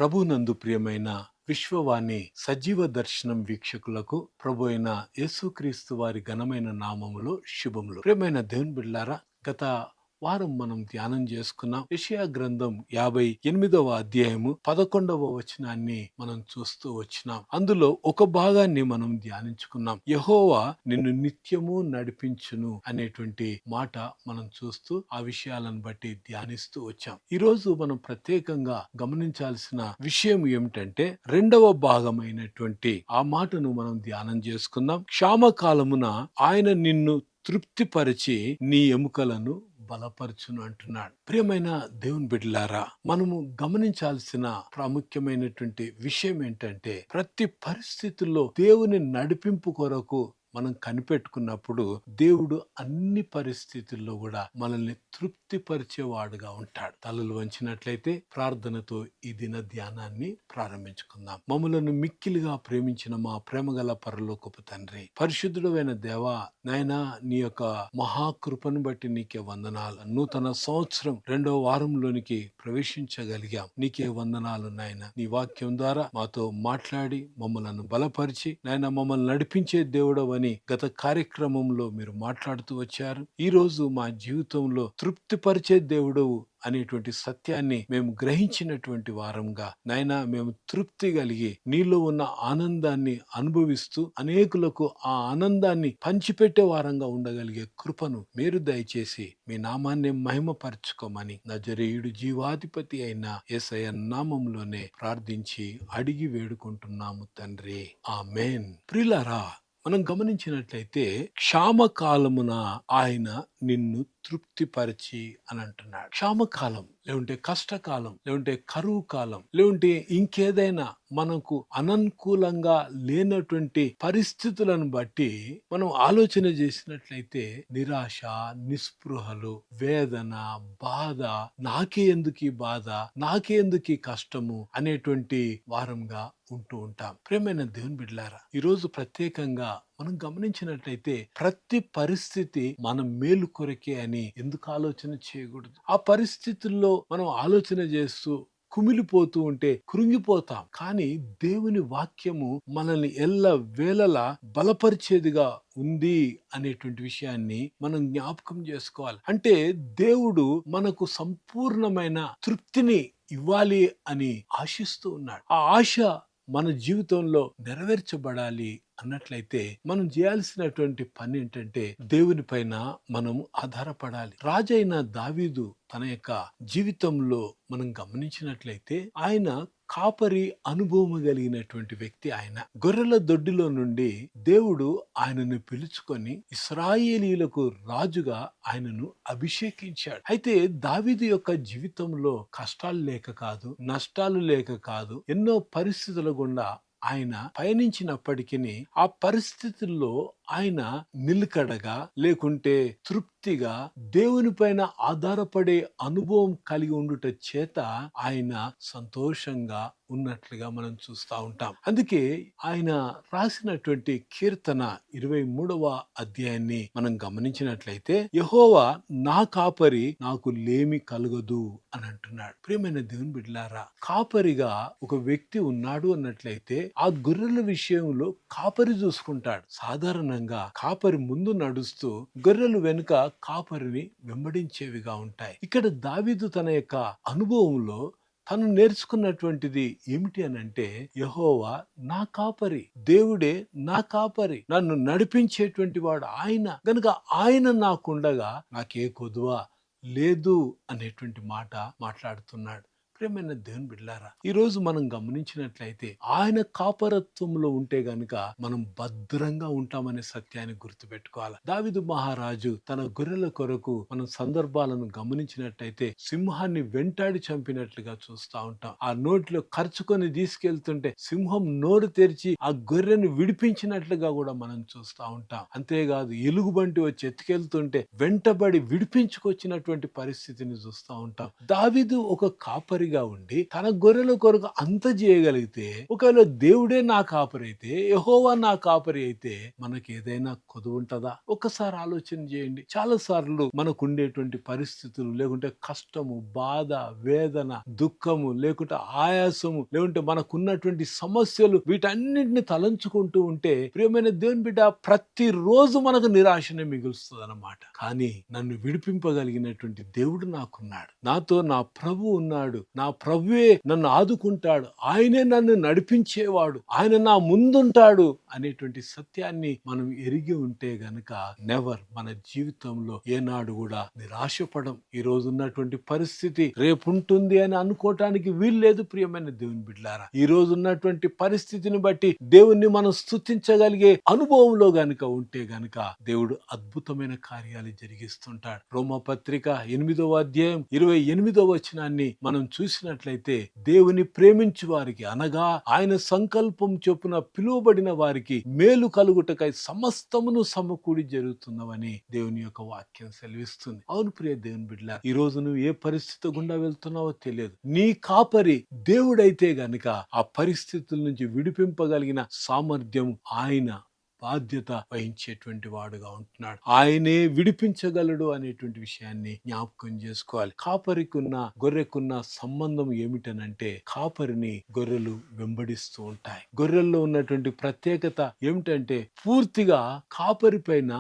ప్రభునందు ప్రియమైన విశ్వవాణి సజీవ దర్శనం వీక్షకులకు ప్రభు అయిన యేసుక్రీస్తు వారి ఘనమైన నామములో శుభములు. ప్రియమైన దేవుని బిడ్డలారా, గత వారం మనం ధ్యానం చేసుకున్నాం. యెషయా గ్రంథం 58వ అధ్యాయము 11వ వచనాన్ని మనం చూస్తూ వచ్చినాం. అందులో ఒక భాగాన్ని మనం ధ్యానించుకున్నాం. యెహోవా నిన్ను నిత్యము నడిపించును అనేటువంటి మాట మనం చూస్తూ ఆ విషయాలను బట్టి ధ్యానిస్తూ వచ్చాం. ఈ రోజు మనం ప్రత్యేకంగా గమనించాల్సిన విషయం ఏమిటంటే, రెండవ భాగమైనటువంటి ఆ మాటను మనం ధ్యానం చేసుకుందాం. క్షామకాలమున ఆయన నిన్ను తృప్తిపరిచి నీ ఎముకలను బలపరచును అంటున్నాడు. ప్రియమైన దేవుని బిడ్డలారా, మనము గమనించాల్సిన ప్రాముఖ్యమైనటువంటి విషయం ఏంటంటే, ప్రతి పరిస్థితుల్లో దేవుని నడిపింపు కొరకు మనం కనిపెట్టుకున్నప్పుడు దేవుడు అన్ని పరిస్థితుల్లో కూడా మనల్ని తృప్తిపరిచేవాడుగా ఉంటాడు. తలలు వంచినట్లయితే ప్రార్థనతో ఈ దిన ధ్యానాన్ని ప్రారంభించుకుందాం. మమ్మలను మిక్కిలిగా ప్రేమించిన మా ప్రేమగల పరలోకపు తండ్రి, పరిశుద్ధుడైన దేవా, నాయనా, నీ యొక్క మహాకృపను బట్టి నీకే వందనాలు. నూతన సంవత్సరం 2వ వారంలోనికి ప్రవేశించగలిగాం. నీకే వందనాలు నాయన. నీ వాక్యం ద్వారా మాతో మాట్లాడి మమ్మలను బలపరిచి నాయన మమ్మల్ని నడిపించే దేవుడవని గత కార్యక్రమంలో మీరు మాట్లాడుతూ వచ్చారు. ఈ రోజు మా జీవితంలో తృప్తిపరిచే దేవుడవు అనేటువంటి సత్యాన్ని మేము గ్రహించినటువంటి వారంగా నాయనా, మేము తృప్తి కలిగి నీలో ఉన్న ఆనందాన్ని అనుభవిస్తూ అనేకులకు ఆ ఆనందాన్ని పంచిపెట్టే వారంగా ఉండగలిగే కృపను మీరు దయచేసి మీ నామాన్ని మహిమపరచుకోమని నజరేయుడు జీవాధిపతి అయిన యేసయ్య నామంలోనే ప్రార్థించి అడిగి వేడుకుంటున్నాము తండ్రి, ఆమేన్. ప్రియులారా, మనం గమనించినట్లయితే క్షామకాలమున ఆయన నిన్ను తృప్తిపరిచి అని అంటున్నాడు. క్షామకాలం లేకుంటే కష్టకాలం లేకుంటే కరువు కాలం లేకుంటే ఇంకేదైనా మనకు అననుకూలంగా లేనటువంటి పరిస్థితులను బట్టి మనం ఆలోచన చేసినట్లయితే నిరాశ, నిస్పృహలు, వేదన, బాధ, నాకే ఎందుకు ఈ బాధ, నాకే ఎందుకు ఈ కష్టము అనేటువంటి వారంగా ఉంటూ ఉంటాం. ప్రియమైన దేవుని బిడ్డలారా, ఈరోజు ప్రత్యేకంగా మనం గమనించినట్లయితే ప్రతి పరిస్థితి మన మేలు కొరకే అని ఎందుకు ఆలోచన చేయకూడదు? ఆ పరిస్థితుల్లో మనం ఆలోచన చేస్తూ కుమిలిపోతూ ఉంటే కృంగిపోతాం. కానీ దేవుని వాక్యము మనల్ని ఎల్ల వేళలా బలపరిచేదిగా ఉంది అనేటువంటి విషయాన్ని మనం జ్ఞాపకం చేసుకోవాలి. అంటే దేవుడు మనకు సంపూర్ణమైన తృప్తిని ఇవ్వాలి అని ఆశిస్తూ ఉన్నాడు. ఆ ఆశ మన జీవితంలో నెరవేర్చబడాలి అన్నట్లయితే మనం చేయాల్సినటువంటి పని ఏంటంటే, దేవుని పైన మనం ఆధారపడాలి. రాజైన దావీదు తన యొక్క జీవితంలో మనం గమనించినట్లయితే ఆయన కాపరి అనుభవం కలిగినటువంటి వ్యక్తి. ఆయన గొర్రెల దొడ్డిలో నుండి దేవుడు ఆయనను పిలుచుకొని ఇశ్రాయేలీయులకు రాజుగా ఆయనను అభిషేకించాడు. అయితే దావీదు యొక్క జీవితంలో కష్టాలు లేక కాదు, నష్టాలు లేక కాదు, ఎన్నో పరిస్థితుల గుండా ఆయన పయనించినప్పటికీ ఆ పరిస్థితుల్లో ఆయన నిలకడగా లేకుంటే తృప్తిగా దేవుని పైన ఆధారపడే అనుభవం కలిగి ఉండుట చేత ఆయన సంతోషంగా ఉన్నట్లుగా మనం చూస్తూ ఉంటాం. అందుకే ఆయన రాసినటువంటి కీర్తన 23వ అధ్యాయాన్ని మనం గమనించినట్లయితే, యెహోవా నా కాపరి, నాకు లేమి కలుగదు అని అంటున్నాడు. ప్రియమైన దేవుని బిడ్డలారా, కాపరిగా ఒక వ్యక్తి ఉన్నాడు అన్నట్లయితే ఆ గొర్రెల విషయంలో కాపరి చూసుకుంటాడు. సాధారణంగా కాపరి ముందు నడుస్తూ గొర్రెలు వెనుక కాపరిని వెంబడించేవిగా ఉంటాయి. ఇక్కడ దావీదు తన యొక్క అనుభవంలో తను నేర్చుకున్నటువంటిది ఏమిటి అని అంటే, యెహోవా నా కాపరి, దేవుడే నా కాపరి, నన్ను నడిపించేటువంటి వాడు ఆయన గనుక ఆయన నాకుండగా నాకే కొదువ లేదు అనేటువంటి మాట మాట్లాడుతున్నాడు. ప్రియమైన దేవుని బిడ్డలారా, ఈ రోజు మనం గమనించినట్లయితే ఆయన కాపరత్వంలో ఉంటే గనుక మనం భద్రంగా ఉంటామనే సత్యాన్ని గుర్తుపెట్టుకోవాలి. దావీదు మహారాజు తన గొర్రెల కొరకు మనం సందర్భాలను గమనించినట్లయితే సింహాన్ని వెంటాడి చంపినట్లుగా చూస్తూ ఉంటాం. ఆ నోట్లో ఖర్చుకొని తీసుకెళ్తుంటే సింహం నోరు తెరిచి ఆ గొర్రెను విడిపించినట్లుగా కూడా మనం చూస్తూ ఉంటాం. అంతేకాదు, ఎలుగుబంటి వచ్చి ఎత్తుకెళ్తుంటే వెంటబడి విడిపించుకొచ్చినటువంటి పరిస్థితిని చూస్తూ ఉంటాం. దావీదు ఒక కాపరి కాపరిగా ఉండి తన గొర్రెల కొరకు అంత చేయగలిగితే, ఒకవేళ దేవుడే నా కాపరి అయితే, యెహోవా నా కాపరి అయితే మనకి ఏదైనా కొదువుంటదా? ఒక్కసారి ఆలోచన చేయండి. చాలా సార్లు మనకు ఉండేటువంటి పరిస్థితులు, లేకుంటే కష్టము, బాధ, వేదన, దుఃఖము, లేకుంటే ఆయాసము, లేకుంటే మనకున్నటువంటి సమస్యలు, వీటన్నిటిని తలంచుకుంటూ ఉంటే ప్రియమైన దేవుని బిడ్డ, ప్రతిరోజు మనకు నిరాశనే మిగులుస్తుంది అన్నమాట. కానీ నన్ను విడిపింపగలిగినటువంటి దేవుడు నాకున్నాడు. నాతో నా ప్రభు ఉన్నాడు. నా ప్రభువే నన్ను ఆదుకుంటాడు. ఆయనే నన్ను నడిపించేవాడు. ఆయన నా ముందుంటాడు అనేటువంటి సత్యాన్ని మనం ఎరిగి ఉంటే గనక నెవర్ మన జీవితంలో ఏనాడు కూడా నిరాశపడం. ఈ రోజు ఉన్నటువంటి పరిస్థితి రేపు ఉంటుంది అని అనుకోవటానికి వీల్లేదు ప్రియమైన దేవుని బిడ్డలారా. ఈ రోజు ఉన్నటువంటి పరిస్థితిని బట్టి దేవుణ్ణి మనం స్తుతించగలిగే అనుభవంలో గనుక ఉంటే గనుక దేవుడు అద్భుతమైన కార్యాలు జరిగిస్తుంటాడు. రోమపత్రిక 8వ అధ్యాయం 28వ వచనాన్ని మనం చూసినట్లయితే, దేవుని ప్రేమించు వారికి అనగా ఆయన సంకల్పం చొప్పున పిలువబడిన వారికి మేలు కలుగుటకై సమస్తమును సమకూడి జరుగుతున్నవని దేవుని యొక్క వాక్యం సెలవిస్తుంది. అవును ప్రియ దేవుని బిడ్డలా, ఈ రోజు నువ్వు ఏ పరిస్థితి గుండా వెళ్తున్నావో తెలియదు. నీ కాపరి దేవుడైతే గనుక ఆ పరిస్థితుల నుంచి విడిపింపగలిగిన సామర్థ్యం, ఆయన బాధ్యత వహించేటువంటి వాడుగా ఉంటున్నాడు. ఆయనే విడిపించగలడు అనేటువంటి విషయాన్ని జ్ఞాపకం చేసుకోవాలి. కాపరికున్న గొర్రెకున్న సంబంధం ఏమిటనంటే, కాపరిని గొర్రెలు వెంబడిస్తూ ఉంటాయి. గొర్రెల్లో ఉన్నటువంటి ప్రత్యేకత ఏమిటంటే, పూర్తిగా కాపరి పైన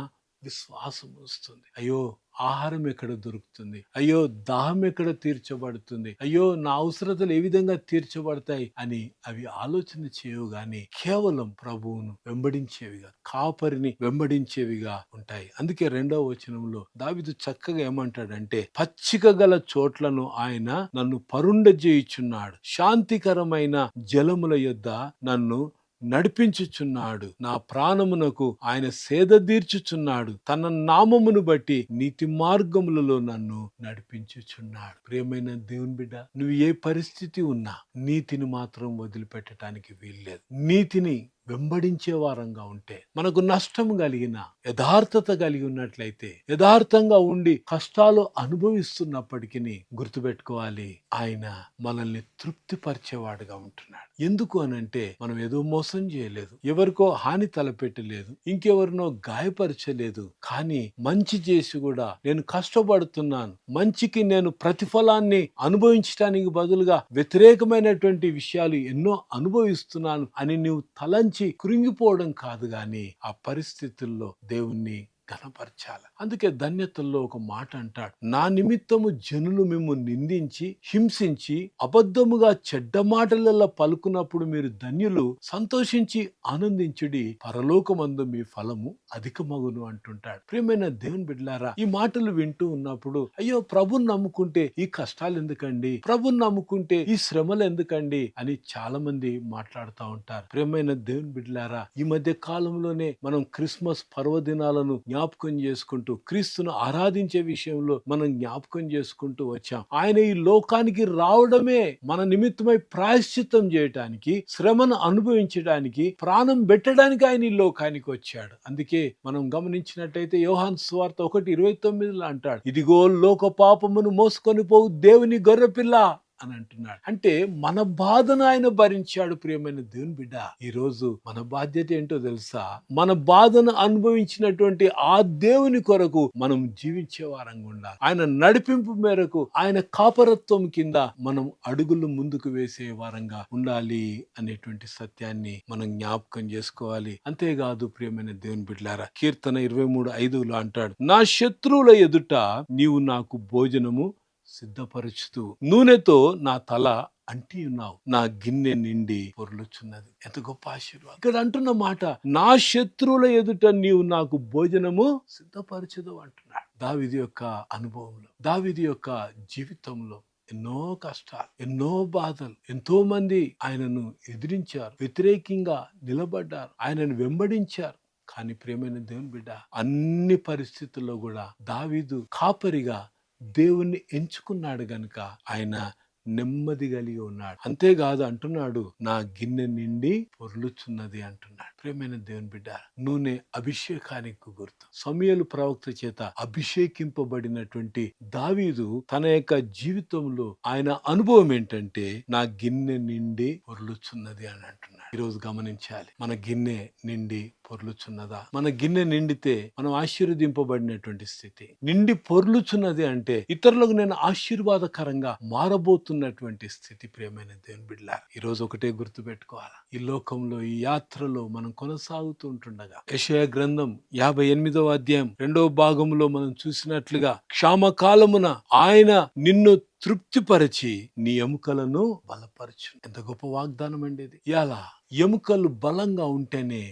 విశ్వాసం వస్తుంది. అయ్యో, ఆహారం ఎక్కడ దొరుకుతుంది, అయ్యో దాహం ఎక్కడ తీర్చబడుతుంది, అయ్యో నా అవసరతలు ఏ విధంగా తీర్చబడతాయి అని అవి ఆలోచన చేయవు గాని కేవలం ప్రభువును వెంబడించేవిగా, కాపరిని వెంబడించేవిగా ఉంటాయి. అందుకే 2వ వచనంలో దావీదు చక్కగా ఏమంటాడంటే, పచ్చిక గల చోట్లను ఆయన నన్ను పరుండజేయుచున్నాడు, శాంతికరమైన జలముల యొద్ద నన్ను నడిపించుచున్నాడు, నా ప్రాణమునకు ఆయన సేద తీర్చుచున్నాడు, తన నామమును బట్టి నీతి మార్గములలో నన్ను నడిపించుచున్నాడు. ప్రియమైన దేవుని బిడ్డ, నువ్వు ఏ పరిస్థితి ఉన్నా నీతిని మాత్రం వదిలిపెట్టడానికి వీల్లేదు. నీతిని వెంబడించే వారంగా ఉంటే, మనకు నష్టం కలిగిన యథార్థత కలిగి ఉన్నట్లయితే, యథార్థంగా ఉండి కష్టాలు అనుభవిస్తున్నప్పటికీ గుర్తుపెట్టుకోవాలి, ఆయన మనల్ని తృప్తిపరిచేవాడుగా ఉంటున్నాడు. ఎందుకు అనంటే, మనం ఏదో మోసం చేయలేదు, ఎవరికో హాని తలపెట్టలేదు, ఇంకెవరినో గాయపరచలేదు, కానీ మంచి చేసి కూడా నేను కష్టపడుతున్నాను, మంచికి నేను ప్రతిఫలాన్ని అనుభవించడానికి బదులుగా వ్యతిరేకమైనటువంటి విషయాలు ఎన్నో అనుభవిస్తున్నాను అని నువ్వు తలంచి కృంగిపోవడం కాదు గాని ఆ పరిస్థితుల్లో దేవుణ్ణి ఘనపరచాలి. అందుకే ధన్యతల్లో ఒక మాట అంటాడు, నా నిమిత్తము జనులు మిమ్ము నిందించి హింసించి అబద్ధముగా చెడ్డ మాటలలో పలుకున్నప్పుడు మీరు ధన్యులు, సంతోషించి ఆనందించుడి, పరలోకమందు మీ ఫలము అధికమగును అంటుంటాడు. ప్రియమైన దేవుని బిడ్డలారా, ఈ మాటలు వింటూ ఉన్నప్పుడు అయ్యో ప్రభుని నమ్ముకుంటే ఈ కష్టాలు ఎందుకండి, ప్రభుని నమ్ముకుంటే ఈ శ్రమలు ఎందుకండి అని చాలా మంది మాట్లాడుతూ ఉంటారు. ప్రియమైన దేవుని బిడ్డలారా, ఈ మధ్య కాలంలోనే మనం క్రిస్మస్ పర్వదినాలను జ్ఞాపకం చేసుకుంటూ, క్రీస్తును ఆరాధించే విషయంలో మనం జ్ఞాపకం చేసుకుంటూ వచ్చాం. ఆయన ఈ లోకానికి రావడమే మన నిమిత్తమై ప్రాయశ్చిత్తం చేయటానికి, శ్రమను అనుభవించడానికి, ప్రాణం పెట్టడానికి ఆయన ఈ లోకానికి వచ్చాడు. అందుకే మనం గమనించినట్టయితే యోహాను సువార్త 1:29 అంటాడు, ఇదిగో లోక పాపమును మోసుకొని పోవు దేవుని గొర్రెపిల్ల అని అంటున్నాడు. అంటే మన బాధను ఆయన భరించాడు. ప్రియమైన దేవుని బిడ్డ, ఈ రోజు మన బాధ్యత ఏంటో తెలుసా? మన బాధను అనుభవించినటువంటి ఆ దేవుని కొరకు మనం జీవించే వారంగా ఉండాలి. ఆయన నడిపింపు మేరకు, ఆయన కాపరత్వం కింద మనం అడుగులు ముందుకు వేసే వారంగా ఉండాలి అనేటువంటి సత్యాన్ని మనం జ్ఞాపకం చేసుకోవాలి. అంతేకాదు ప్రియమైన దేవుని బిడ్డలారా, కీర్తన 23:5 అంటాడు, నా శత్రువుల ఎదుట నీవు నాకు భోజనము సిద్ధపరుచుతూ నూనెతో నా తల అంటి ఉన్నావు, నా గిన్నె నిండి పొర్లుచున్నది. ఎంత గొప్ప ఆశీర్వాదం. ఇక్కడ అంటున్న మాట, నా శత్రువుల ఎదుట నీవు నాకు భోజనము సిద్ధపరచదు అంటున్నాడు. దావీదు యొక్క అనుభవంలో, దావీదు యొక్క జీవితంలో ఎన్నో కష్టాలు, ఎన్నో బాధలు, ఎంతో మంది ఆయనను ఎదిరించారు, వ్యతిరేకంగా నిలబడ్డారు, ఆయనను వెంబడించారు. కానీ ప్రియమైన దేవుని బిడ్డ, అన్ని పరిస్థితుల్లో కూడా దావీదు కాపరిగా దేవుణ్ణి ఎంచుకున్నాడు గనుక ఆయన నెమ్మది కలిగి ఉన్నాడు. అంతేకాదు అంటున్నాడు, నా గిన్నె నిండి పొర్లుచున్నది అంటున్నాడు. ప్రియమైన దేవుని బిడ్డ, నూనె అభిషేకానికి గుర్తు. సమూయేలు ప్రవక్త చేత అభిషేకింపబడినటువంటి దావీదు తన యొక్క జీవితంలో ఆయన అనుభవం ఏంటంటే, నా గిన్నె నిండి పొర్లుచున్నది అని అంటున్నాడు. ఈరోజు గమనించాలి, మన గిన్నె నిండి పొర్లుచున్నదా? మన గిన్నె నిండితే మనం ఆశీర్వదింపబడినటువంటి స్థితి. నిండి పొర్లుచున్నది అంటే ఇతరులకు నేను ఆశీర్వాదకరంగా మారబోతున్నటువంటి స్థితి. ప్రియమైన దేవుని బిడ్డలారా, ఈ రోజు ఒకటే గుర్తు పెట్టుకోవాలా, ఈ లోకంలో ఈ యాత్రలో మనం కొనసాగుతూ ఉంటుండగా యెషయా గ్రంథం 58వ అధ్యాయం 2వ భాగంలో మనం చూసినట్లుగా, క్షామకాలమున ఆయన నిన్ను తృప్తిపరిచి నీ ఎముకలను బలపరచు. ఎంత గొప్ప వాగ్దానం అండి ఇది. ఇలా ఎముకలు బలంగా ఉంటేనే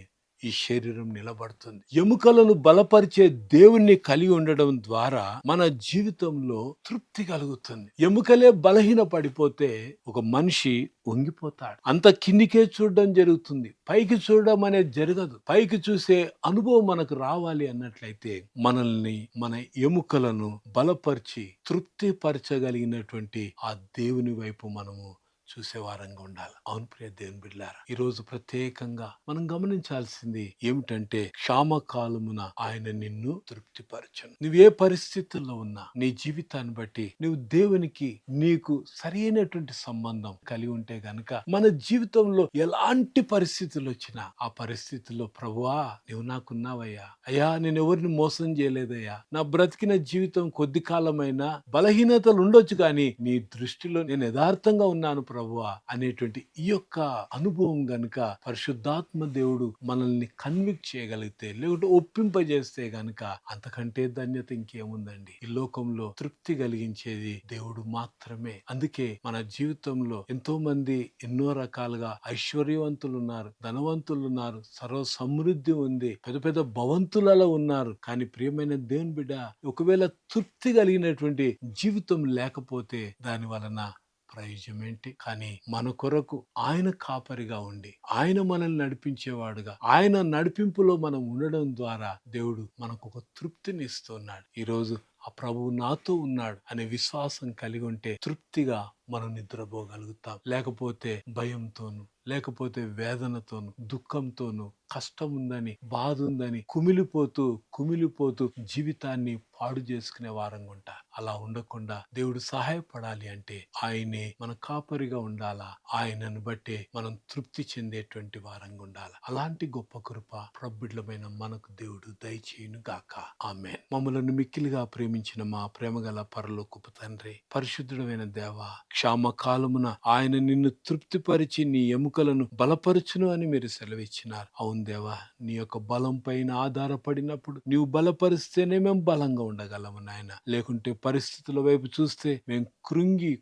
ఈ శరీరం నిలబడుతుంది. ఎముకలను బలపరిచే దేవుణ్ణి కలిగి ఉండడం ద్వారా మన జీవితంలో తృప్తి కలుగుతుంది. ఎముకలే బలహీన పడిపోతే ఒక మనిషి వంగిపోతాడు. అంత కిందికే చూడడం జరుగుతుంది, పైకి చూడడం అనేది జరగదు. పైకి చూసే అనుభవం మనకు రావాలి అన్నట్లయితే మనల్ని, మన ఎముకలను బలపరిచి తృప్తి పరచగలిగినటువంటి ఆ దేవుని వైపు మనము చూసేవారంగా ఉండాలి. అవును ప్రియ దేవుని బిడ్డలారా, ఈ రోజు ప్రత్యేకంగా మనం గమనించాల్సింది ఏమిటంటే, క్షామకాలమున ఆయన నిన్ను తృప్తిపరచును. నువ్వే పరిస్థితుల్లో ఉన్నా నీ జీవితాన్ని బట్టి నువ్వు దేవునికి నీకు సరైనటువంటి సంబంధం కలిగి ఉంటే గనక, మన జీవితంలో ఎలాంటి పరిస్థితులు వచ్చినా ఆ పరిస్థితుల్లో, ప్రభువా నువ్వు నాకున్నావయ్యా, అయ్యా నేను ఎవరిని మోసం చేయలేదయ్యా, నా బ్రతికిన జీవితం కొద్ది కాలమైనా బలహీనతలు ఉండొచ్చు కానీ నీ దృష్టిలో నేను యథార్థంగా ఉన్నాను ప్రభువా అనేటువంటి ఈ యొక్క అనుభవం గనుక పరిశుద్ధాత్మ దేవుడు మనల్ని కన్విక్ట్ చేయగలిగితే, లేకుంటే ఒప్పింపజేస్తే గనుక, అంతకంటే ధన్యత ఇంకేముందండి. ఈ లోకంలో తృప్తి కలిగించేది దేవుడు మాత్రమే. అందుకే మన జీవితంలో ఎంతో మంది ఎన్నో రకాలుగా ఐశ్వర్యవంతులు ఉన్నారు, ధనవంతులు ఉన్నారు, సర్వ సమృద్ధి ఉంది, పెద్ద పెద్ద భవంతులలో ఉన్నారు. కానీ ప్రియమైన దేవుని బిడ్డ, ఒకవేళ తృప్తి కలిగినటువంటి జీవితం లేకపోతే దాని వలన ప్రయోజనం ఏంటి? కానీ మన కొరకు ఆయన కాపరిగా ఉండి, ఆయన మనల్ని నడిపించేవాడుగా, ఆయన నడిపింపులో మనం ఉండడం ద్వారా దేవుడు మనకు ఒక తృప్తిని ఇస్తున్నాడు. ఈరోజు ఆ ప్రభువు నాతో ఉన్నాడు అనే విశ్వాసం కలిగి ఉంటే తృప్తిగా మనం నిద్రపోగలుగుతాం. లేకపోతే భయంతోను, లేకపోతే వేదనతోను, దుఃఖంతోను, కష్టం ఉందని, బాధ ఉందని కుమిలిపోతూ జీవితాన్ని పాడు చేసుకునే వారంగా ఉంటారు. అలా ఉండకుండా దేవుడు సహాయపడాలి అంటే ఆయనే మన కాపరిగా ఉండాలా. ఆయనను బట్టే మనం తృప్తి చెందేటువంటి వారంగా ఉండాలి. అలాంటి గొప్ప కృప ప్రభుడమైన మనకు దేవుడు దయచేయును గాక. ఆమేన్. మమ్మలను మిక్కిలిగా ప్రేమించిన మా ప్రేమగల పరలోకపు తండ్రి, పరిశుద్ధుడమైన దేవా, క్షామకాలమున ఆయన నిన్ను తృప్తిపరిచి నీ ఎముకలను బలపరచును అని మీరు సెలవిచ్చినారు. అవును దేవా, నీ యొక్క బలం పైన ఆధారపడినప్పుడు నీవు బలపరిస్తేనే మేము బలంగా ఉండగలము నాయన. లేకుంటే పరిస్థితుల వైపు చూస్తే మేము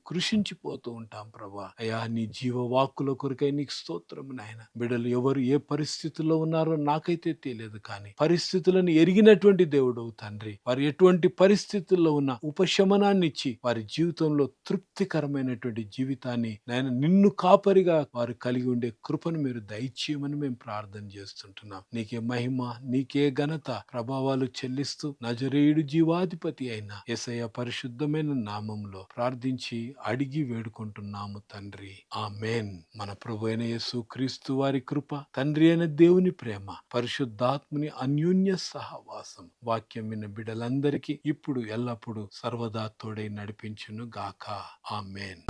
కృషించిపోతూ ఉంటాం ప్రభా. అయ్యా, నీ జీవవాక్కుల కొరకై నీకు స్తోత్రము నాయన. బిడ్డలు ఎవరు ఏ పరిస్థితుల్లో ఉన్నారో నాకైతే తెలియదు, కానీ పరిస్థితులను ఎరిగినటువంటి దేవుడు తండ్రి, వారు ఎటువంటి పరిస్థితుల్లో ఉన్న ఉపశమనాన్ని ఇచ్చి వారి జీవితంలో తృప్తికరమైనటువంటి జీవితాన్ని నాయన నిన్ను కాపరిగా వారు కలిగి ఉండే కృపను మీరు దయచేయమని మేము ప్రార్థన చేస్తుంటున్నాం. నీకే మహిమ, నీకే ఘనత, ప్రభావాలు చెల్లిస్తూ నజరేయుడు జీవాధిపతి అయిన యేసయ్య పరిశుద్ధమైన నామంలో ప్రార్థించి అడిగి వేడుకుంటున్నాము తండ్రి. ఆమేన్. మన ప్రభు అయిన యేసు క్రీస్తు వారి కృప, తండ్రి అయిన దేవుని ప్రేమ, పరిశుద్ధాత్ముని అన్యోన్య సహవాసం వాక్యం విన్న బిడ్డలందరికీ ఇప్పుడు ఎల్లప్పుడూ సర్వదా తోడై నడిపించును గాక. ఆమేన్.